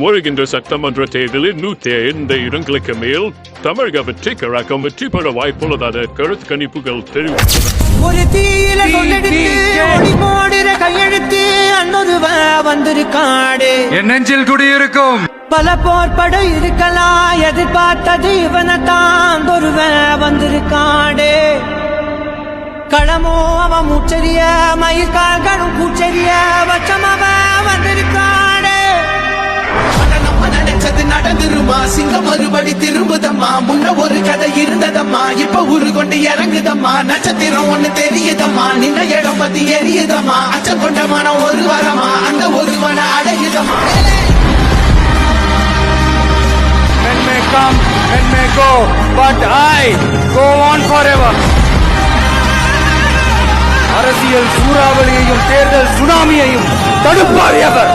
வருகின்ற சட்டமன்ற தேர்தலில் 105 இடங்களுக்கு மேல் தமிழக வெற்றி கழகம் வெற்றி பெற வாய்ப்புள்ளதாக கருத்து கணிப்புகள் தெரிவித்தன. ஒரு தீயில கையெழுத்து அன்னொருவ வந்திருக்காடு என் நெஞ்சில் குடியிருக்கும் பல போர்பட இருக்கலாம் எதிர்பார்த்தது இவனைத்தான் ஒருவ வந்திருக்காடு களமோ அவன் மூச்சரிய மயிர்கால்களும் பூச்சரிய வச்சம் அவன் வந்திருக்காடு நடந்துருமா சிங்கம் மறுபடி திரும்புதம்மா முன்ன ஒரு கதை இருந்ததம்மா இப்ப உரு கொண்டு இறங்குதம்மா நட்சத்திரம் ஒண்ணு தெரியுதம்மா நின்ன இடம் பத்தி எரியுதம்மா அச்சம் கொண்ட மனம் ஒரு வரமா அந்த ஒரு மன அடையுதம்மா. Men may come, men may go, but I go on forever. அரசியல் சூறாவளியையும் தேர்தல் சுனாமியையும் தடுப்பார் எவர்.